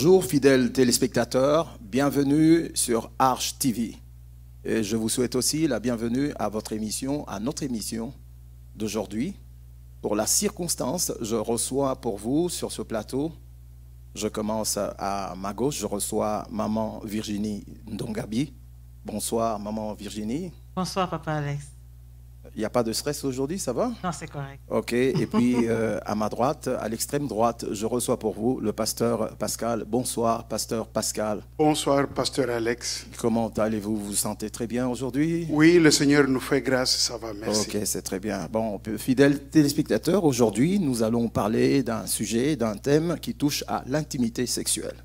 Bonjour fidèles téléspectateurs, bienvenue sur Arche TV. Et je vous souhaite aussi la bienvenue à votre émission, à notre émission d'aujourd'hui. Pour la circonstance, je reçois pour vous sur ce plateau, je commence à ma gauche, je reçois Maman Virginie Ndongabi. Bonsoir Maman Virginie. Bonsoir Papa Alex. Il n'y a pas de stress aujourd'hui, ça va? Non, c'est correct. Ok, et puis à ma droite, à l'extrême droite, je reçois pour vous le pasteur Pascal. Bonsoir pasteur Pascal. Bonsoir pasteur Alex. Comment allez-vous? Vous vous sentez très bien aujourd'hui? Oui, le Seigneur nous fait grâce, ça va, merci. Ok, c'est très bien. Bon, fidèles téléspectateurs, aujourd'hui, nous allons parler d'un sujet, d'un thème qui touche à l'intimité sexuelle.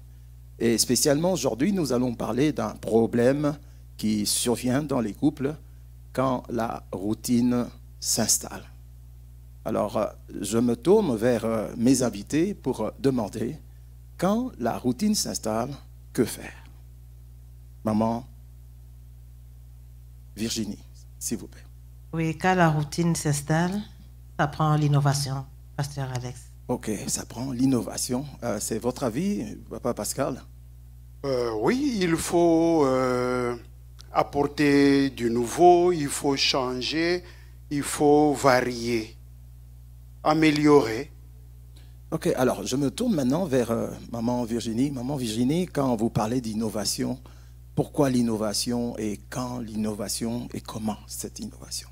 Et spécialement aujourd'hui, nous allons parler d'un problème qui survient dans les couples quand la routine s'installe. Alors, je me tourne vers mes invités pour demander, quand la routine s'installe, que faire? Maman Virginie, s'il vous plaît. Oui, quand la routine s'installe, ça prend l'innovation, pasteur Alex. Ok, ça prend l'innovation. C'est votre avis, Papa Pascal? Oui, il faut apporter du nouveau, il faut changer, il faut varier, améliorer. Ok, alors je me tourne maintenant vers Maman Virginie. Maman Virginie, quand vous parlez d'innovation, pourquoi l'innovation et quand l'innovation et comment cette innovation?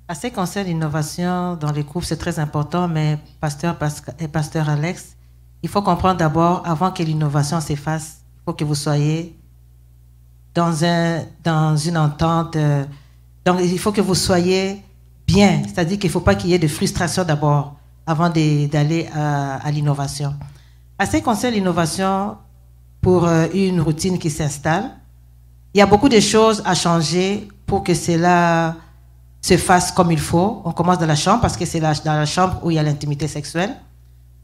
À ce qui concerne l'innovation dans les couples, c'est très important, mais pasteur Pascal et pasteur Alex, il faut comprendre d'abord, avant que l'innovation s'efface, il faut que vous soyez dans une entente. Donc, il faut que vous soyez bien. C'est-à-dire qu'il ne faut pas qu'il y ait de frustration d'abord, avant d'aller à l'innovation. À ce qui concerne l'innovation, pour une routine qui s'installe, il y a beaucoup de choses à changer pour que cela se fasse comme il faut. On commence dans la chambre, parce que c'est dans la chambre où il y a l'intimité sexuelle.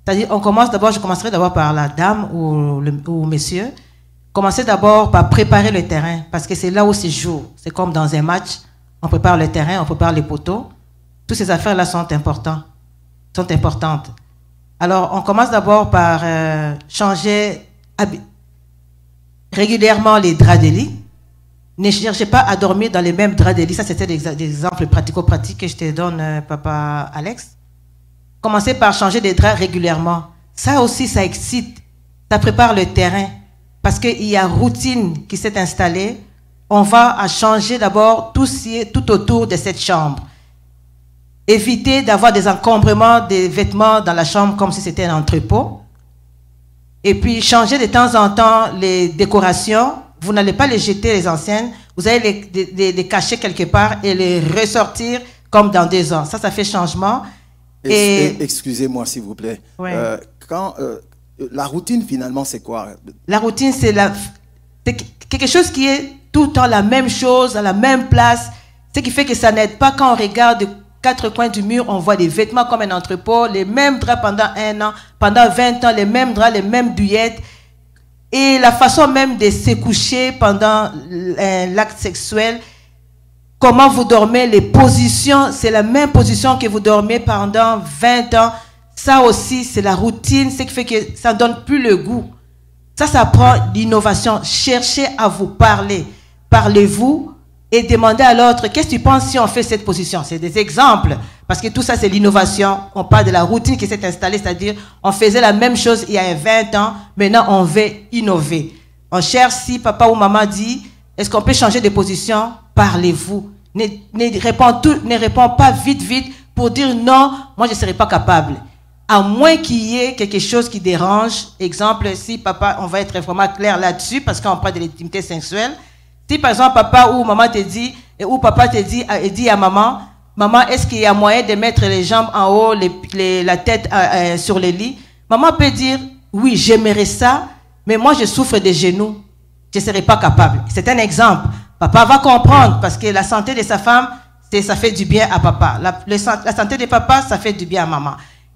C'est-à-dire, je commencerai d'abord par la dame ou monsieur. Commencez d'abord par préparer le terrain, parce que c'est là où se joue. C'est comme dans un match, on prépare le terrain, on prépare les poteaux. Toutes ces affaires-là sont importantes. Alors, on commence d'abord par changer régulièrement les draps de lit. Ne cherchez pas à dormir dans les mêmes draps de lit. Ça, c'était des exemples pratico-pratiques que je te donne, Papa Alex. Commencez par changer des draps régulièrement. Ça aussi, ça excite. Ça prépare le terrain. Parce qu'il y a routine qui s'est installée, on va changer d'abord tout autour de cette chambre. Évitez d'avoir des encombrements des vêtements dans la chambre comme si c'était un entrepôt. Et puis changer de temps en temps les décorations. Vous n'allez pas les jeter, les anciennes. Vous allez les cacher quelque part et les ressortir comme dans 2 ans. Ça fait changement. Excusez-moi s'il vous plaît. Ouais. La routine, finalement, c'est quoi? La routine, c'est quelque chose qui est tout le temps la même chose, à la même place. Ce qui fait que ça n'aide pas quand on regarde de 4 coins du mur, on voit des vêtements comme un entrepôt, les mêmes draps pendant 1 an, pendant 20 ans, les mêmes draps, les mêmes douillettes. Et la façon même de se coucher pendant l'acte sexuel, comment vous dormez, les positions, c'est la même position que vous dormez pendant 20 ans. Ça aussi, c'est la routine, ce qui fait que ça ne donne plus le goût. Ça prend l'innovation. Cherchez à vous parler. Parlez-vous et demandez à l'autre, qu'est-ce que tu penses si on fait cette position? C'est des exemples. Parce que tout ça, c'est l'innovation. On parle de la routine qui s'est installée, c'est-à-dire on faisait la même chose il y a 20 ans. Maintenant, on veut innover. On cherche si papa ou maman dit, est-ce qu'on peut changer de position? Parlez-vous. Ne réponds pas vite pour dire non, moi je ne serai pas capable. À moins qu'il y ait quelque chose qui dérange. Exemple, si papa, on va être vraiment clair là-dessus, parce qu'on parle de l'intimité sexuelle. Si par exemple papa ou maman te dit, ou papa te dit à maman, maman, est-ce qu'il y a moyen de mettre les jambes en haut, la tête sur le lit? Maman peut dire, oui, j'aimerais ça, mais moi je souffre des genoux. Je ne serai pas capable. C'est un exemple. Papa va comprendre, parce que la santé de sa femme, ça fait du bien à papa. La santé de papa, ça fait du bien à maman.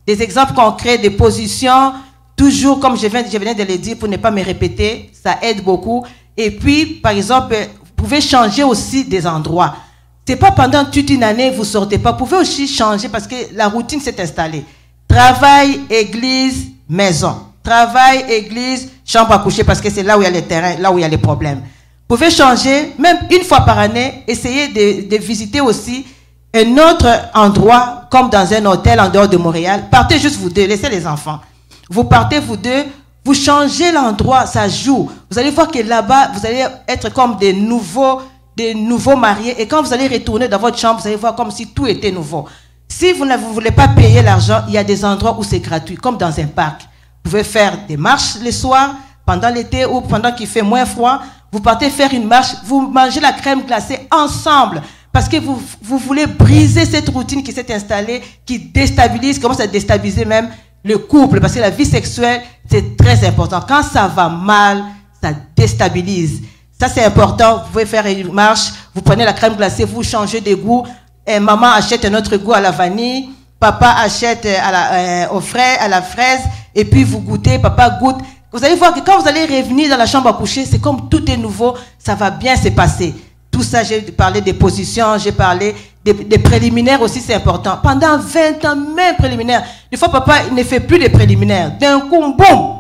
Des exemples concrets, des positions, toujours comme je venais de le dire pour ne pas me répéter, ça aide beaucoup. Et puis, par exemple, vous pouvez changer aussi des endroits. Ce n'est pas pendant toute une année, vous ne sortez pas. Vous pouvez aussi changer parce que la routine s'est installée. Travail, église, maison. Travail, église, chambre à coucher, parce que c'est là où il y a les terrains, là où il y a les problèmes. Vous pouvez changer, même une fois par année, essayez de visiter aussi un autre endroit, comme dans un hôtel en dehors de Montréal. Partez juste vous deux, laissez les enfants. Vous partez vous deux, vous changez l'endroit, ça joue. Vous allez voir que là-bas, vous allez être comme des nouveaux mariés. Et quand vous allez retourner dans votre chambre, vous allez voir comme si tout était nouveau. Si vous ne voulez pas payer l'argent, il y a des endroits où c'est gratuit, comme dans un parc. Vous pouvez faire des marches le soir, pendant l'été ou pendant qu'il fait moins froid. Vous partez faire une marche, vous mangez la crème glacée ensemble. Parce que vous voulez briser cette routine qui s'est installée, qui déstabilise, commence à déstabiliser même le couple. Parce que la vie sexuelle, c'est très important. Quand ça va mal, ça déstabilise. Ça, c'est important. Vous pouvez faire une marche, vous prenez la crème glacée, vous changez de goût. Et maman achète un autre goût à la vanille. Papa achète à la fraise. Et puis vous goûtez, papa goûte. Vous allez voir que quand vous allez revenir dans la chambre à coucher, c'est comme tout est nouveau, ça va bien se passer. Tout ça, j'ai parlé des positions, j'ai parlé des préliminaires aussi, c'est important. Pendant 20 ans, même préliminaires. Des fois, papa ne fait plus de préliminaires. D'un coup, boum!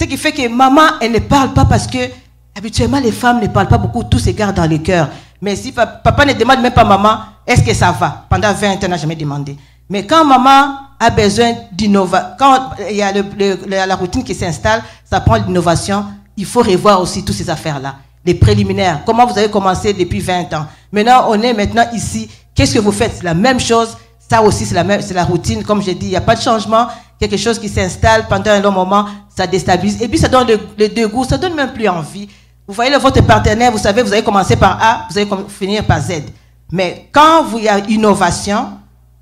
Ce qui fait que maman, elle ne parle pas parce que, habituellement, les femmes ne parlent pas beaucoup, tout se garde dans le cœur. Mais si papa ne demande même pas maman, est-ce que ça va? Pendant 20 ans, elle n'a jamais demandé. Mais quand maman a besoin d'innovation, quand il y a la routine qui s'installe, ça prend l'innovation, il faut revoir aussi toutes ces affaires-là. Les préliminaires, comment vous avez commencé depuis 20 ans. Maintenant, on est maintenant ici. Qu'est-ce que vous faites? C'est la même chose. Ça aussi, c'est la routine. Comme j'ai dit, il n'y a pas de changement. Quelque chose qui s'installe pendant un long moment, ça déstabilise. Et puis, ça donne le dégoût, ça donne même plus envie. Vous voyez votre partenaire, vous savez, vous allez commencer par A, vous allez finir par Z. Mais quand il y a innovation,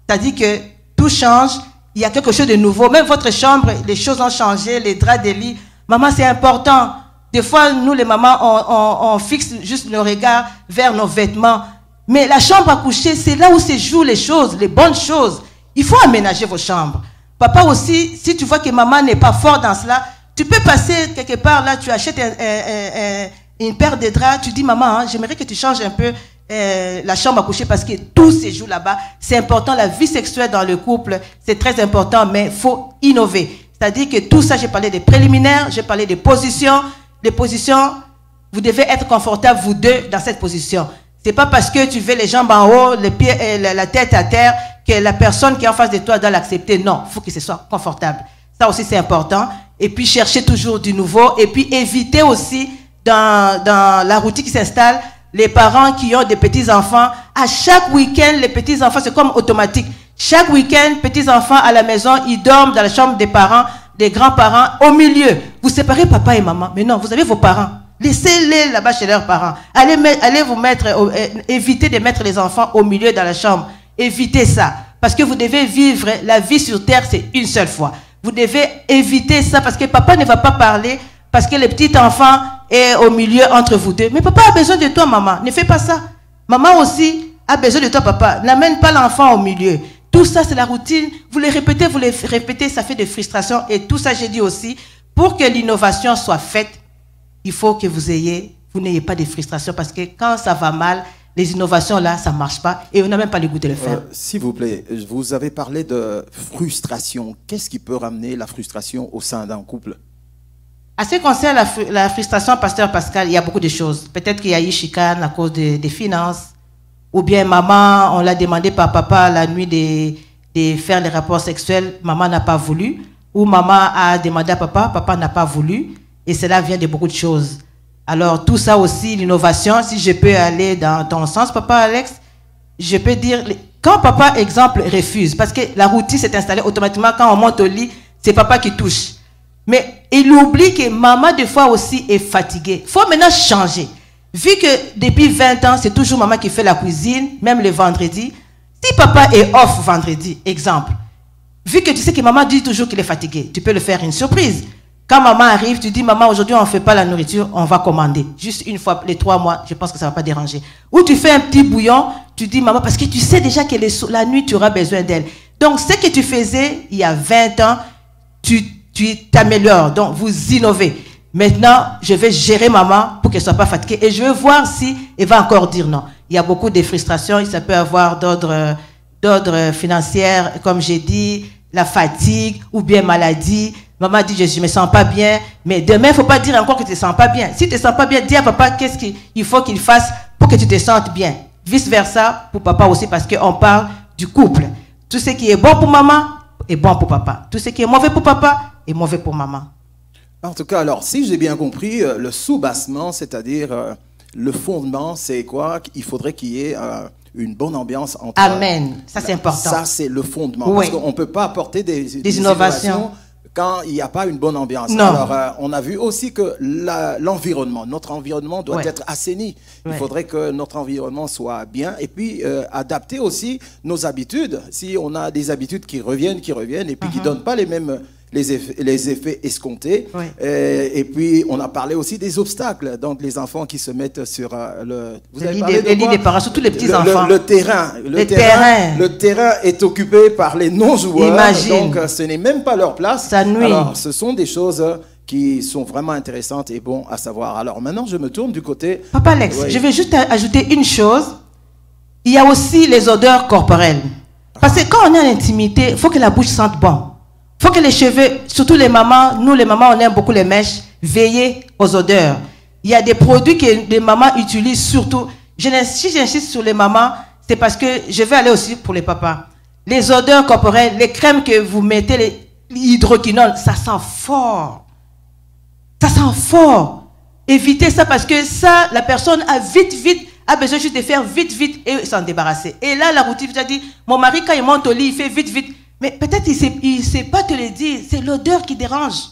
c'est-à-dire que tout change, il y a quelque chose de nouveau. Même votre chambre, les choses ont changé, les draps des lits. Maman, c'est important. Des fois, nous, les mamans, on fixe juste le regard vers nos vêtements. Mais la chambre à coucher, c'est là où se jouent les choses, les bonnes choses. Il faut aménager vos chambres. Papa aussi, si tu vois que maman n'est pas fort dans cela, tu peux passer quelque part, là, tu achètes une paire de draps, tu dis, maman, hein, j'aimerais que tu changes un peu la chambre à coucher parce que tout se joue là-bas. C'est important, la vie sexuelle dans le couple, c'est très important, mais il faut innover. C'est-à-dire que tout ça, j'ai parlé des préliminaires, j'ai parlé des positions. Les positions, vous devez être confortable, vous deux, dans cette position. C'est pas parce que tu veux les jambes en haut, les pieds, la tête à terre, que la personne qui est en face de toi doit l'accepter. Non, il faut que ce soit confortable. Ça aussi, c'est important. Et puis, chercher toujours du nouveau. Et puis, éviter aussi, dans la routine qui s'installe, les parents qui ont des petits-enfants. À chaque week-end, les petits-enfants, c'est comme automatique. Chaque week-end, petits-enfants à la maison, ils dorment dans la chambre des parents, des grands-parents, au milieu. Vous séparez papa et maman. Mais non, vous avez vos parents. Laissez-les là-bas chez leurs parents. Allez vous mettre, évitez de mettre les enfants au milieu dans la chambre. Évitez ça. Parce que vous devez vivre, la vie sur terre, c'est une seule fois. Vous devez éviter ça parce que papa ne va pas parler, parce que le petit enfant est au milieu entre vous deux. Mais papa a besoin de toi, maman. Ne fais pas ça. Maman aussi a besoin de toi, papa. N'amène pas l'enfant au milieu. Tout ça, c'est la routine. Vous les répétez, ça fait des frustrations. Et tout ça, j'ai dit aussi, pour que l'innovation soit faite, il faut que vous n'ayez pas de frustration parce que quand ça va mal, les innovations là, ça ne marche pas et on n'a même pas le goût de le faire. S'il vous plaît, vous avez parlé de frustration. Qu'est-ce qui peut ramener la frustration au sein d'un couple? À ce qui concerne la frustration, Pasteur Pascal, il y a beaucoup de choses. Peut-être qu'il y a eu chicane à cause des finances, ou bien maman, on l'a demandé par papa la nuit de faire les rapports sexuels, maman n'a pas voulu, ou maman a demandé à papa, papa n'a pas voulu. Et cela vient de beaucoup de choses. Alors, tout ça aussi, l'innovation, si je peux aller dans ton sens, papa Alex, je peux dire, quand papa, exemple, refuse, parce que la routine s'est installée automatiquement, quand on monte au lit, c'est papa qui touche. Mais il oublie que maman, des fois aussi, est fatiguée. Il faut maintenant changer. Vu que depuis 20 ans, c'est toujours maman qui fait la cuisine, même le vendredi. Si papa est off vendredi, exemple, vu que tu sais que maman dit toujours qu'il est fatigué, tu peux le faire une surprise. Quand maman arrive, tu dis, maman, aujourd'hui, on ne fait pas la nourriture, on va commander. Juste une fois, les 3 mois, je pense que ça ne va pas déranger. Ou tu fais un petit bouillon, tu dis, maman, parce que tu sais déjà que la nuit, tu auras besoin d'elle. Donc, ce que tu faisais il y a 20 ans, tu t'améliores. Donc, vous innovez. Maintenant, je vais gérer maman pour qu'elle ne soit pas fatiguée. Et je veux voir si elle va encore dire non. Il y a beaucoup de frustrations. Ça peut avoir d'ordre financier, comme j'ai dit, la fatigue ou bien maladie. Maman dit, je ne me sens pas bien. Mais demain, il ne faut pas dire encore que tu ne te sens pas bien. Si tu ne te sens pas bien, dis à papa qu'est-ce qu'il faut qu'il fasse pour que tu te sentes bien. Vice-versa pour papa aussi, parce qu'on parle du couple. Tout ce qui est bon pour maman est bon pour papa. Tout ce qui est mauvais pour papa est mauvais pour maman. En tout cas, alors, si j'ai bien compris, le soubassement, c'est-à-dire le fondement, c'est quoi? Il faudrait qu'il y ait une bonne ambiance entre... Amen. Ça, c'est important. Ça, c'est le fondement. Oui. Parce qu'on ne peut pas apporter des innovations quand il n'y a pas une bonne ambiance. Non. Alors, on a vu aussi que l'environnement, notre environnement doit être assaini. Il faudrait que notre environnement soit bien et puis adapter aussi nos habitudes. Si on a des habitudes qui reviennent et puis qui ne donnent pas les effets escomptés. Et puis, on a parlé aussi des obstacles. Donc, les enfants qui se mettent sur Vous avez parlé de quoi? Des parents, surtout les petits-enfants. Le terrain. Le terrain est occupé par les non-joueurs. Imagine. Donc, ce n'est même pas leur place. Ça nuit. Alors, ce sont des choses qui sont vraiment intéressantes et bon à savoir. Alors, maintenant, je me tourne du côté... Papa Alex, je vais juste ajouter une chose. Il y a aussi les odeurs corporelles. Parce que quand on est en intimité, il faut que la bouche sente bon. Il faut que les cheveux, surtout les mamans, nous les mamans, on aime beaucoup les mèches, veiller aux odeurs. Il y a des produits que les mamans utilisent surtout. Si j'insiste sur les mamans, c'est parce que je vais aller aussi pour les papas. Les odeurs corporelles, les crèmes que vous mettez, l'hydroquinone, ça sent fort. Ça sent fort. Évitez ça parce que ça, la personne a besoin juste de faire vite et s'en débarrasser. Et là, la routine vous a dit, mon mari, quand il monte au lit, il fait vite. Mais peut-être il ne sait pas te le dire. C'est l'odeur qui dérange.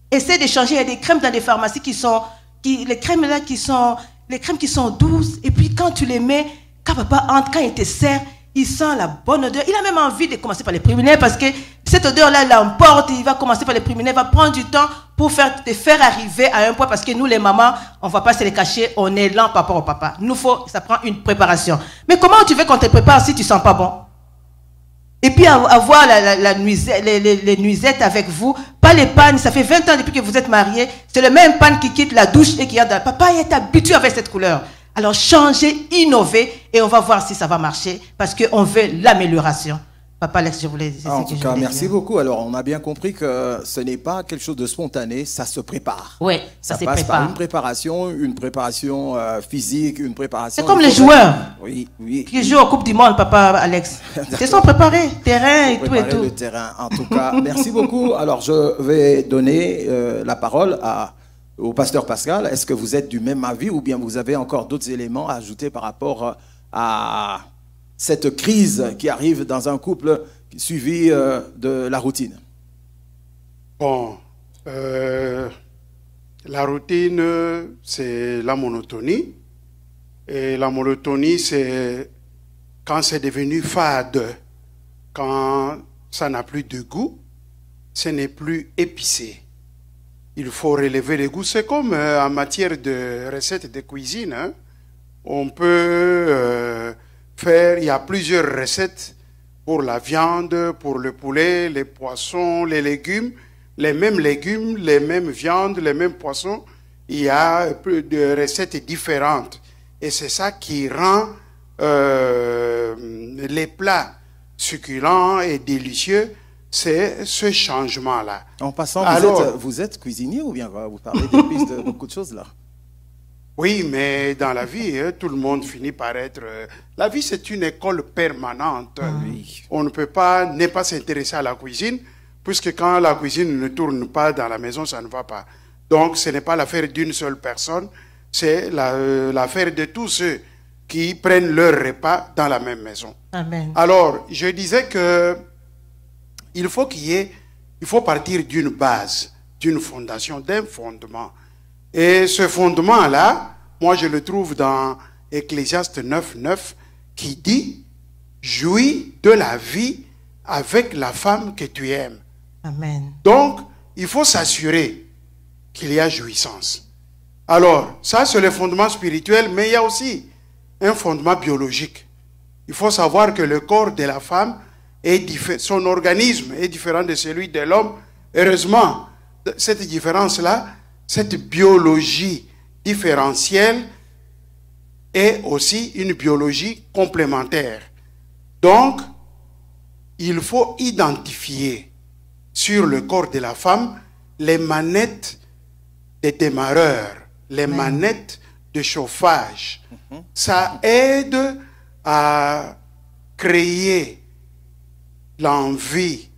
Essaie de changer. Il y a des crèmes dans les pharmacies les crèmes qui sont douces. Et puis quand tu les mets, quand papa entre, quand il te sert, il sent la bonne odeur. Il a même envie de commencer par les préliminaires parce que cette odeur-là, il l'emporte. Il va commencer par les préliminaires. Il va prendre du temps pour te faire arriver à un point. Parce que nous, les mamans, on ne va pas se les cacher. On est lent par rapport au papa. Ça prend une préparation. Mais comment tu veux qu'on te prépare si tu ne sens pas bon? Et puis avoir les nuisettes avec vous, pas les pannes. Ça fait 20 ans depuis que vous êtes mariés. C'est le même panne qui quitte la douche et qui entre. Papa est habitué avec cette couleur. Alors changez, innovez et on va voir si ça va marcher parce qu'on veut l'amélioration. Papa Alex, je voulais dire. En tout cas, merci beaucoup. Alors, on a bien compris que ce n'est pas quelque chose de spontané, ça se prépare. Oui, ça se passe prépare. Par une préparation physique, une préparation... C'est comme les joueurs. Oui. Qui jouent en Coupe du Monde, papa Alex. Ils sont préparés, terrain et tout et tout. Le terrain, en tout cas. Merci beaucoup. Alors, je vais donner la parole au pasteur Pascal. Est-ce que vous êtes du même avis ou bien vous avez encore d'autres éléments à ajouter par rapport à cette crise qui arrive dans un couple suivi de la routine? Bon, la routine, c'est la monotonie. Et la monotonie, c'est quand c'est devenu fade, quand ça n'a plus de goût, ce n'est plus épicé. Il faut relever les goûts. C'est comme en matière de recettes de cuisine. Hein. On peut... il y a plusieurs recettes pour la viande, pour le poulet, les poissons, les légumes, les mêmes viandes, les mêmes poissons. Il y a de recettes différentes. Et c'est ça qui rend les plats succulents et délicieux. C'est ce changement-là. En passant, vous êtes cuisinier ou bien vous parlez de beaucoup de choses là? Oui, mais dans la vie, tout le monde finit par être... la vie, c'est une école permanente. Oui. On ne peut pas ne pas s'intéresser à la cuisine, puisque quand la cuisine ne tourne pas dans la maison, ça ne va pas. Donc, ce n'est pas l'affaire d'une seule personne, c'est l'affaire de tous ceux qui prennent leur repas dans la même maison. Amen. Alors, je disais que il faut partir d'une base, d'une fondation, d'un fondement. Et ce fondement-là, moi je le trouve dans Ecclésiaste 9:9 qui dit « Jouis de la vie avec la femme que tu aimes. » Amen. Donc, il faut s'assurer qu'il y a jouissance. Alors, ça c'est le fondement spirituel, mais il y a aussi un fondement biologique. Il faut savoir que le corps de la femme, son organisme est différent de celui de l'homme. Heureusement, cette différence-là, cette biologie différentielle est aussi une biologie complémentaire. Donc, il faut identifier sur le corps de la femme les manettes des démarreurs, les manettes de chauffage. Ça aide à créer l'envie,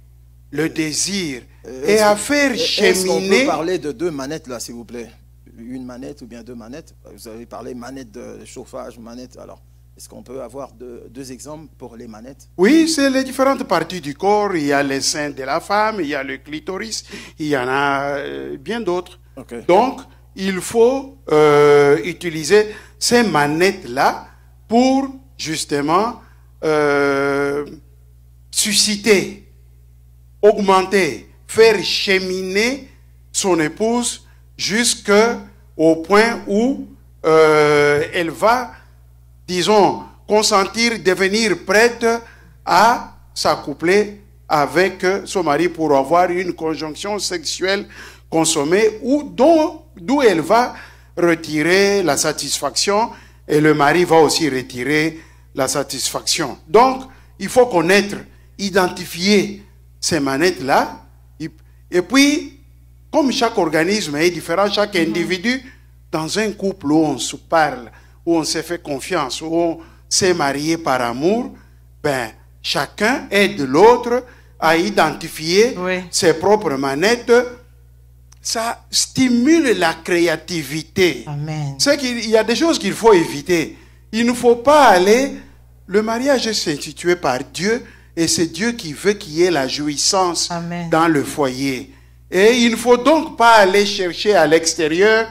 le désir et à faire Est-ce qu'on peut cheminer. parler de 2 manettes là, s'il vous plaît? Une manette ou bien 2 manettes? Vous avez parlé manette de chauffage, manette. Alors, est-ce qu'on peut avoir 2 exemples pour les manettes? Oui, c'est les différentes parties du corps. Il y a les seins de la femme, il y a le clitoris, il y en a bien d'autres. Okay. Donc, il faut utiliser ces manettes-là pour justement susciter, augmenter, faire cheminer son épouse jusqu'au point où elle va, disons, consentir, devenir prête à s'accoupler avec son mari pour avoir une conjonction sexuelle consommée d'où elle va retirer la satisfaction et le mari va aussi retirer la satisfaction. Donc, il faut connaître, identifier ces manettes-là et puis, comme chaque organisme est différent, chaque individu, dans un couple où on se parle, où on s'est fait confiance, où on s'est marié par amour, ben, chacun aide l'autre à identifier ses propres manettes. Ça stimule la créativité. Amen. C'est qu'il y a des choses qu'il faut éviter. Il ne faut pas aller... Le mariage est institué par Dieu et c'est Dieu qui veut qu'il y ait la jouissance dans le foyer. Et il ne faut donc pas aller chercher à l'extérieur,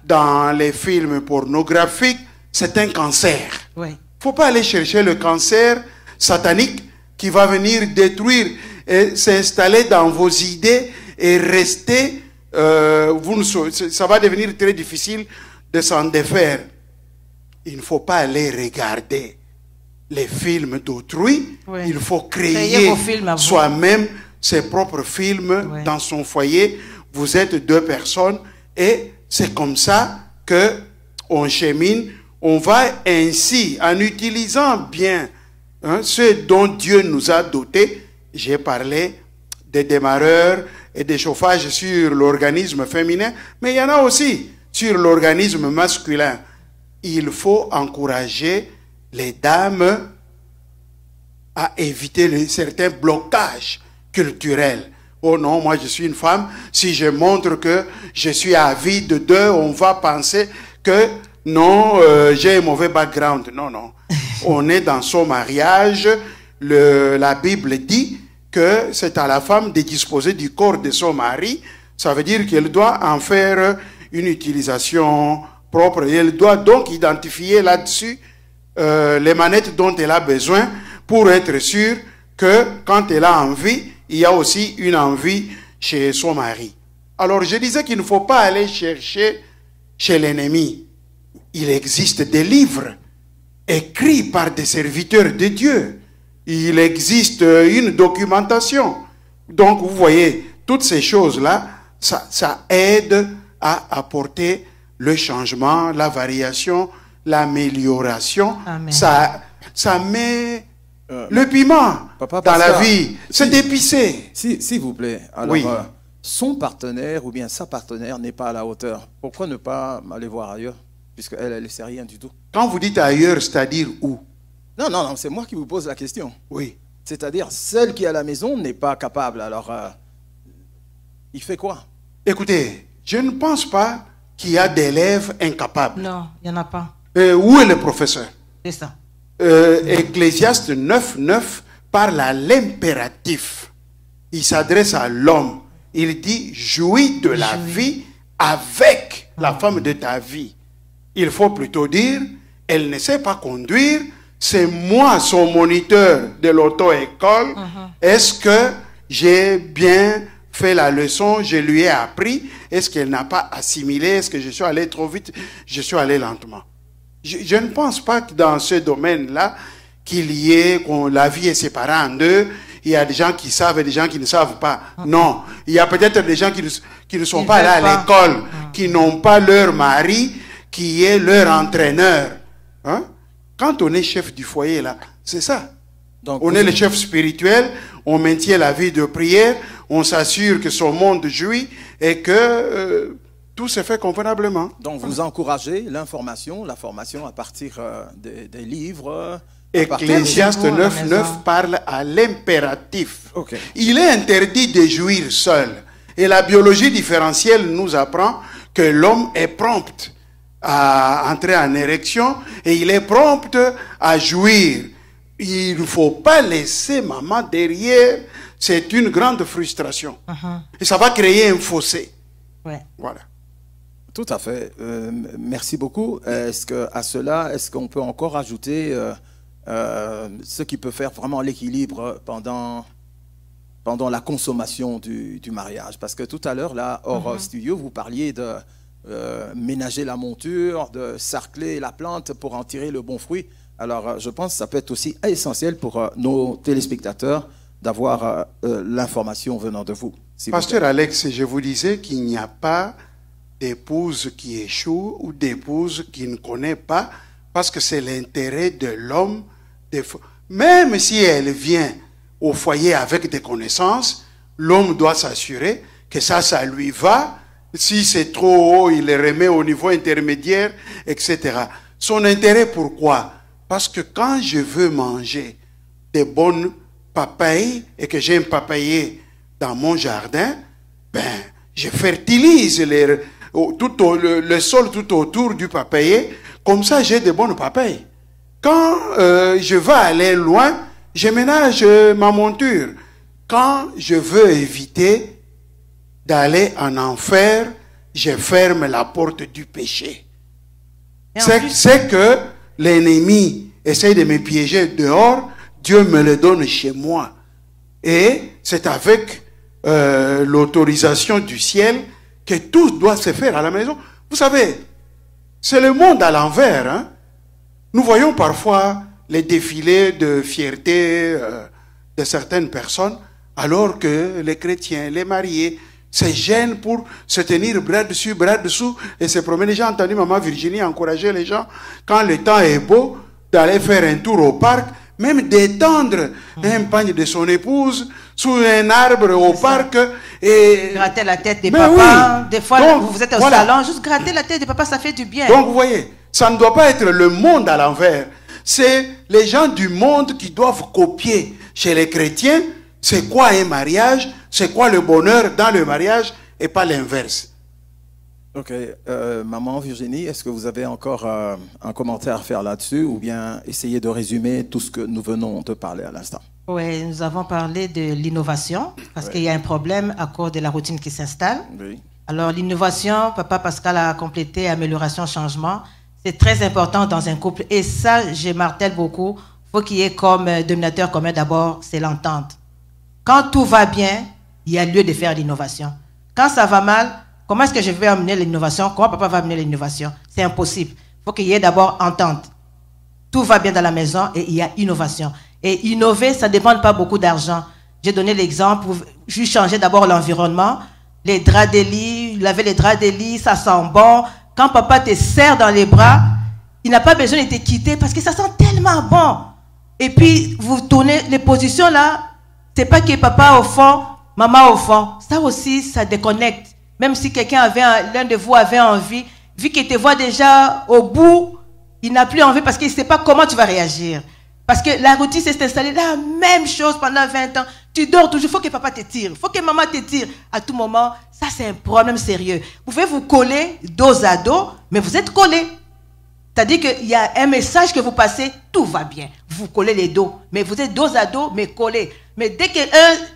dans les films pornographiques. C'est un cancer. Il ne faut pas aller chercher le cancer satanique qui va venir détruire et s'installer dans vos idées et rester... ça va devenir très difficile de s'en défaire. Il ne faut pas aller regarder les films d'autrui. Il faut créer soi-même ses propres films dans son foyer. Vous êtes 2 personnes et c'est comme ça que on chemine. On va ainsi, en utilisant bien ce dont Dieu nous a dotés. J'ai parlé des démarreurs et des chauffages sur l'organisme féminin, mais il y en a aussi sur l'organisme masculin. Il faut encourager les dames à éviter certains blocages culturels. Oh non, moi je suis une femme, si je montre que je suis avide d'eux, on va penser que non, j'ai un mauvais background. Non, non. On est dans son mariage. La Bible dit que c'est à la femme de disposer du corps de son mari. Ça veut dire qu'elle doit en faire une utilisation propre. Et elle doit donc identifier là-dessus les manettes dont elle a besoin pour être sûre que quand elle a envie, il y a aussi une envie chez son mari. Alors je disais qu'il ne faut pas aller chercher chez l'ennemi. Il existe des livres écrits par des serviteurs de Dieu. Il existe une documentation. Donc vous voyez, toutes ces choses-là, ça aide à apporter le changement, la variation, l'amélioration. Ça met le piment dans la vie. C'est épicé. S'il vous plaît, alors, son partenaire ou bien sa partenaire n'est pas à la hauteur. Pourquoi ne pas aller voir ailleurs, puisqu'elle ne sait rien du tout? Quand vous dites ailleurs, c'est-à-dire où? Non, non, non, c'est moi qui vous pose la question. Oui. C'est-à-dire, celle qui est à la maison n'est pas capable. Alors, il fait quoi? Écoutez, je ne pense pas qu'il y a d'élèves incapables. Non, il n'y en a pas. Où est le professeur? C'est ça. Ecclésiaste 9:9 parle à l'impératif. Il s'adresse à l'homme. Il dit, jouis de la vie avec la femme de ta vie. Il faut plutôt dire, elle ne sait pas conduire, c'est moi son moniteur de l'auto-école. Est-ce que j'ai bien fait la leçon, je lui ai appris? Est-ce qu'elle n'a pas assimilé? Est-ce que je suis allé trop vite? Je suis allé lentement. Je ne pense pas que dans ce domaine-là, qu'il y ait, la vie est séparée en deux, il y a des gens qui savent et des gens qui ne savent pas. Non, il y a peut-être des gens qui ne sont pas là à l'école, qui n'ont pas leur mari, qui est leur entraîneur. Hein? Quand on est chef du foyer, là, c'est ça. Donc, on est le chef spirituel, on maintient la vie de prière, on s'assure que son monde jouit et que tout se fait convenablement. Donc vous encouragez l'information, la formation à partir des livres. Ecclésiaste 9:9 parle à l'impératif. Okay. Il est interdit de jouir seul. Et la biologie différentielle nous apprend que l'homme est prompt à entrer en érection et il est prompt à jouir. Il ne faut pas laisser maman derrière. C'est une grande frustration. Et ça va créer un fossé. Ouais. Voilà. Tout à fait. Merci beaucoup. Est-ce qu'on peut encore ajouter ce qui peut faire vraiment l'équilibre pendant la consommation du mariage? Parce que tout à l'heure, là, hors studio, vous parliez de ménager la monture, de sarcler la plante pour en tirer le bon fruit. Alors, je pense que ça peut être aussi essentiel pour nos téléspectateurs d'avoir l'information venant de vous. Pasteur Alex, je vous disais qu'il n'y a pas d'épouse qui échoue ou d'épouse qui ne connaît pas, parce que c'est l'intérêt de l'homme. Même si elle vient au foyer avec des connaissances, l'homme doit s'assurer que ça lui va. Si c'est trop haut, il le remet au niveau intermédiaire, etc. Son intérêt, pourquoi? Parce que quand je veux manger des bonnes papayes et que j'ai un papayer dans mon jardin, je fertilise le sol tout autour du papayer. Comme ça, j'ai de bonnes papayes. Quand je veux aller loin, je ménage ma monture. Quand je veux éviter d'aller en enfer, je ferme la porte du péché. C'est que l'ennemi essaye de me piéger dehors, Dieu me le donne chez moi. Et c'est avec l'autorisation du ciel que tout doit se faire à la maison. Vous savez, c'est le monde à l'envers. Hein? Nous voyons parfois les défilés de fierté de certaines personnes, alors que les chrétiens, les mariés, se gênent pour se tenir bras dessus, bras dessous et se promener. J'ai entendu maman Virginie encourager les gens, quand le temps est beau, d'aller faire un tour au parc, même d'étendre un pagne de son épouse sous un arbre au parc. Et gratter la tête des papas. Oui. Des fois, donc, vous êtes au salon, juste gratter la tête des papas, ça fait du bien. Donc, vous voyez, ça ne doit pas être le monde à l'envers. C'est les gens du monde qui doivent copier chez les chrétiens c'est quoi un mariage, c'est quoi le bonheur dans le mariage et pas l'inverse. Ok. Maman Virginie, est-ce que vous avez encore un commentaire à faire là-dessus ou bien essayer de résumer tout ce que nous venons de parler à l'instant? Oui, nous avons parlé de l'innovation parce qu'il y a un problème à cause de la routine qui s'installe. Oui. Alors l'innovation, Papa Pascal a complété amélioration, changement. C'est très important dans un couple et ça, je martèle beaucoup. Il faut qu'il y ait comme dominateur commun d'abord, c'est l'entente. Quand tout va bien, il y a lieu de faire l'innovation. Quand ça va mal, comment est-ce que je vais amener l'innovation? Comment papa va amener l'innovation? C'est impossible. Il faut qu'il y ait d'abord entente. Tout va bien dans la maison et il y a innovation. Et innover, ça ne demande pas beaucoup d'argent. J'ai donné l'exemple, juste changer d'abord l'environnement, les draps des lits, laver les draps des lits, ça sent bon. Quand papa te serre dans les bras, il n'a pas besoin de te quitter parce que ça sent tellement bon. Et puis, vous tournez les positions là, c'est pas que papa au fond, maman au fond. Ça aussi, ça déconnecte. Même si l'un de vous avait envie, vu qu'il te voit déjà au bout, il n'a plus envie parce qu'il ne sait pas comment tu vas réagir. Parce que la routine s'est installée la même chose pendant 20 ans. Tu dors toujours, il faut que papa te tire, il faut que maman te tire. À tout moment, ça c'est un problème sérieux. Vous pouvez vous coller dos à dos, mais vous êtes collés. C'est-à-dire qu'il y a un message que vous passez, tout va bien. Vous collez les dos, mais vous êtes dos à dos, mais collés. Mais dès qu'un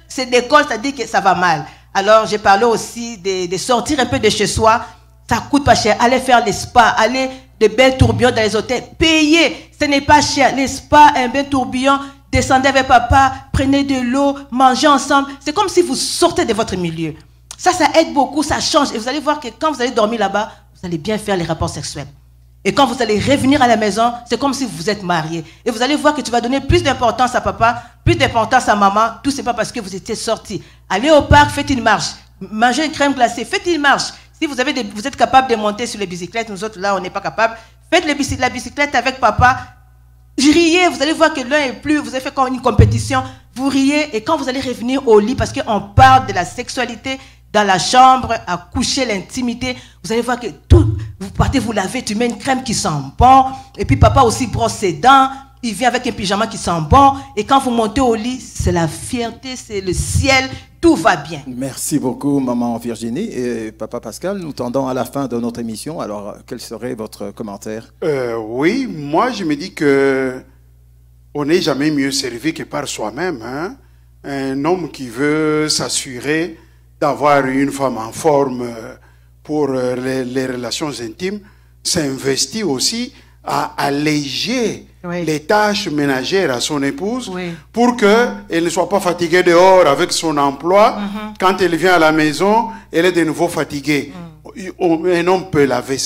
se décolle, ça dit que ça va mal. Alors, j'ai parlé aussi de sortir un peu de chez soi. Ça coûte pas cher. Allez faire les spas, allez de bains tourbillons dans les hôtels. Payez, ce n'est pas cher. Les spas, un bain tourbillon, descendez avec papa, prenez de l'eau, mangez ensemble. C'est comme si vous sortez de votre milieu. Ça aide beaucoup, ça change. Et vous allez voir que quand vous allez dormir là-bas, vous allez bien faire les rapports sexuels. Et quand vous allez revenir à la maison, c'est comme si vous êtes mariés. Et vous allez voir que tu vas donner plus d'importance à papa, plus d'importance à maman. Tout c'est pas parce que vous étiez sortis. Allez au parc, faites une marche. Mangez une crème glacée, faites une marche. Si vous êtes capable de monter sur les bicyclettes, nous autres là, on n'est pas capable. Faites la bicyclette avec papa. Riez, vous allez voir que l'un est plus, vous avez fait comme une compétition. vous riez et quand vous allez revenir au lit, parce qu'on parle de la sexualité dans la chambre, à coucher, l'intimité, vous allez voir que tout, vous partez vous laver, tu mets une crème qui sent bon, et puis papa aussi brosse ses dents, il vient avec un pyjama qui sent bon, et quand vous montez au lit, c'est la fierté, c'est le ciel, tout va bien. Merci beaucoup, maman Virginie et papa Pascal. Nous tendons à la fin de notre émission. Alors, quel serait votre commentaire? Oui, moi je me dis que on n'est jamais mieux servi que par soi-même. Hein? Un homme qui veut s'assurer d'avoir une femme en forme pour les relations intimes s'investit aussi à alléger les tâches ménagères à son épouse pour qu'elle ne soit pas fatiguée dehors avec son emploi. Quand elle vient à la maison, elle est de nouveau fatiguée. Un homme peut laver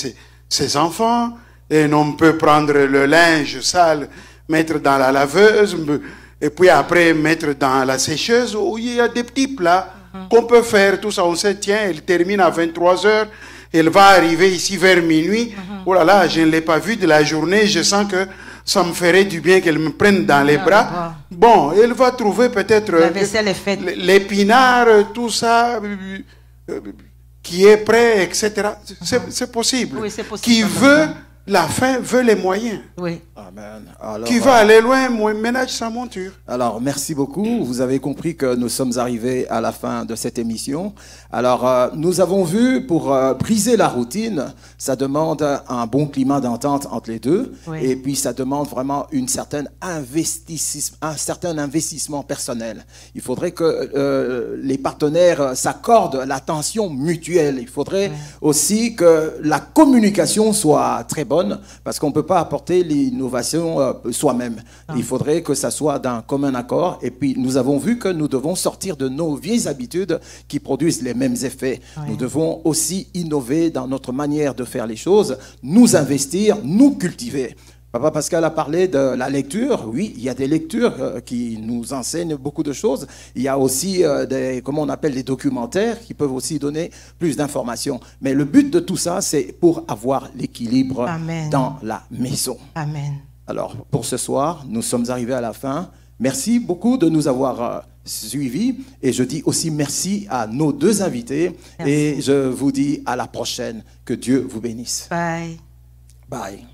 ses enfants, un homme peut prendre le linge sale, mettre dans la laveuse, et puis après mettre dans la sécheuse. Il y a des petits plats qu'on peut faire, tout ça. On sait, tiens, elle termine à 23h, elle va arriver ici vers minuit. Oh là là, je ne l'ai pas vue de la journée, je sens que ça me ferait du bien qu'elle me prenne dans les bras. Bon, elle va trouver peut-être l'épinard, tout ça, qui est prêt, etc. C'est possible. Oui, c'est possible. Qui veut la fin, veut les moyens. Oui. Amen. Alors, qui va aller loin, ménage sa monture. Alors, merci beaucoup. Vous avez compris que nous sommes arrivés à la fin de cette émission. Alors, nous avons vu, pour briser la routine, ça demande un bon climat d'entente entre les deux. Et puis, ça demande vraiment un certain investissement personnel. Il faudrait que les partenaires s'accordent l'attention mutuelle. Il faudrait aussi que la communication soit très bonne, parce qu'on ne peut pas apporter l'innovation soi-même. Il faudrait que ça soit d'un commun accord. Et puis, nous avons vu que nous devons sortir de nos vieilles habitudes qui produisent les mêmes effets. Nous devons aussi innover dans notre manière de faire les choses, nous investir, nous cultiver. Papa Pascal a parlé de la lecture. Oui, il y a des lectures qui nous enseignent beaucoup de choses. Il y a aussi comment on appelle, des documentaires qui peuvent aussi donner plus d'informations. Mais le but de tout ça, c'est pour avoir l'équilibre dans la maison. Amen. Alors, pour ce soir, nous sommes arrivés à la fin. Merci beaucoup de nous avoir suivis. Et je dis aussi merci à nos deux invités. Merci. Et je vous dis à la prochaine. Que Dieu vous bénisse. Bye. Bye.